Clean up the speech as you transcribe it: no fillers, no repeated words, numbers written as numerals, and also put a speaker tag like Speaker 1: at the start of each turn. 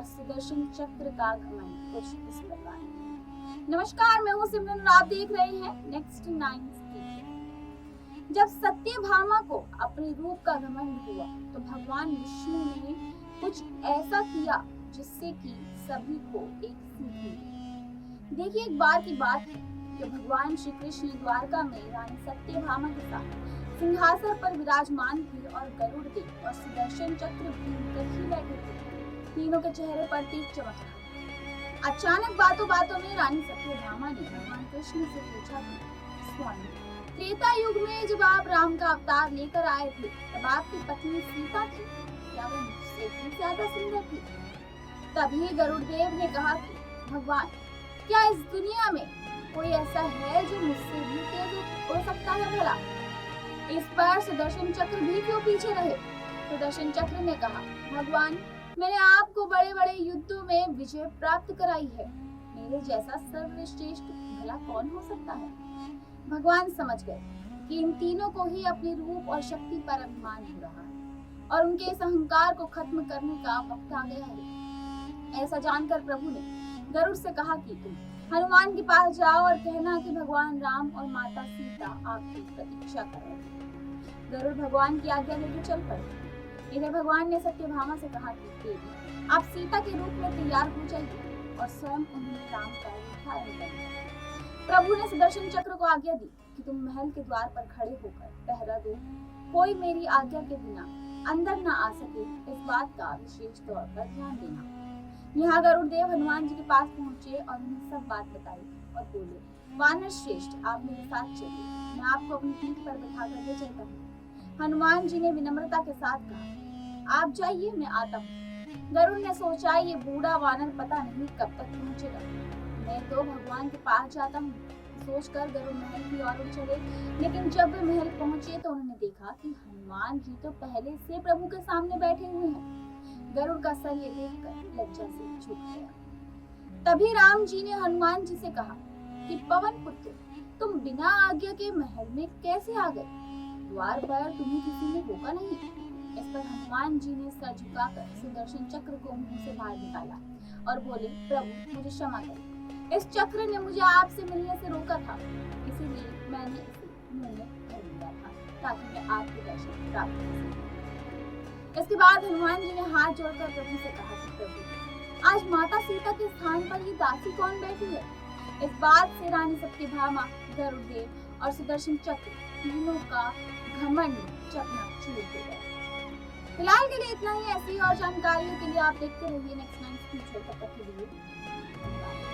Speaker 1: और सुदर्शन चक्र का घमंड कुछ इस प्रकार है। नमस्कार, मैं हूँ सिमरन और आप देख रहे हैं नेक्स्ट 9। जब सत्यभामा को अपने रूप का घमंड हुआ तो भगवान विष्णु ने कुछ ऐसा किया जिससे कि सभी को एक सीख मिली। देखिए, एक बार की बात है कि भगवान श्री कृष्ण द्वारका में रानी सत्यभामा के साथ सिंहासन पर विराजमान थे और गरुड़ देव और सुदर्शन चक्र भी उनके ही बैठे थे। तीनों के चेहरे पर तेज चमक रहा। अचानक बातों बातों में रानी सत्यभामा ने भगवान कृष्ण से पूछा कि स्वामी, त्रेता युग में जब आप राम का अवतार लेकर आए थे तब आपकी पत्नी सीता थी, क्या वो मुझसे भी ज्यादा सुंदर थी? तभी गरुड़देव ने कहा कि भगवान, क्या इस दुनिया में कोई ऐसा है जो मुझसे भी तेज हो सकता है भला? इस पर सुदर्शन चक्र भी क्यों पीछे रहे? सुदर्शन चक्र ने कहा, भगवान, मैंने आपको बड़े बड़े युद्धों में विजय प्राप्त कराई है, मेरे जैसा सर्वश्रेष्ठ भला कौन हो सकता है? भगवान समझ गए कि इन तीनों को ही अपने रूप और शक्ति पर अभिमान हो रहा है और उनके इस अहंकार को खत्म करने का वक्त आ गया है। ऐसा जानकर प्रभु ने गरुड़ से कहा कि तुम हनुमान के पास जाओ और कहना कि भगवान राम और माता सीता आपकी प्रतीक्षा कर रहे हैं। गरुड़ भगवान की आज्ञा लेकर चल पड़े। इधर भगवान ने सत्यभामा से कहा कि देवी, आप सीता के रूप में तैयार हो जाइए और स्वयं उन्हें राम का रूप धारण करिए। प्रभु ने सुदर्शन चक्र को आज्ञा दी कि तुम महल के द्वार पर खड़े होकर पहरा दो, कोई मेरी आज्ञा के बिना अंदर न आ सके, इस बात का विशेष तौर पर ध्यान देना। यहाँ गरुड़देव हनुमान जी के पास पहुंचे और उन्हें सब बात बताई और बोले, वानर श्रेष्ठ, आप मेरे साथ चलिए, मैं आपको अपनी पीठ पर बिठा कर ले चलता हूँ। हनुमान जी ने विनम्रता के साथ कहा, आप जाइए, मैं आता हूँ। गरुड़ ने सोचा, ये बूढ़ा वानर पता नहीं कब तक पहुंचेगा, मैं तो भगवान के पास जाता हूँ। सोचकर गरुड़ महल की ओर चले, लेकिन जब वे महल पहुंचे तो उन्होंने देखा कि हनुमान जी तो पहले से प्रभु के सामने बैठे हुए हैं। गरुड़ का सर ये देखकर लज्जा से झुक गया। तभी राम जी ने हनुमान जी से कहा कि पवन पुत्र, तुम बिना आज्ञा के महल में कैसे आ गए? द्वार पर तुम्हें किसी ने रोका नहीं? इस पर हनुमान जी ने सर झुकाकर सुदर्शन चक्र को मुंह से बाहर निकाला और बोले, प्रभु मुझे क्षमा करें, इस चक्र ने मुझे आपसे मिलने से रोका था, इसीलिए मैंने इसे मुंह में भर लिया था ताकि मैं आपके दर्शन प्राप्त कर सकूं। इसके बाद हनुमान जी ने हाथ जोड़कर प्रभु से कहा कि प्रभु, आज माता सीता के स्थान पर ये दासी कौन बैठी है? इस बात से रानी सत्यभामा, गरुड़देव और सुदर्शन चक्र तीनों का घमंड चकनाचूर हो गया। फिलहाल के लिए इतना ही। ऐसी और जानकारियों के लिए आप देखते रहिए नेक्स्ट 9 स्पीच। तब तक के लिए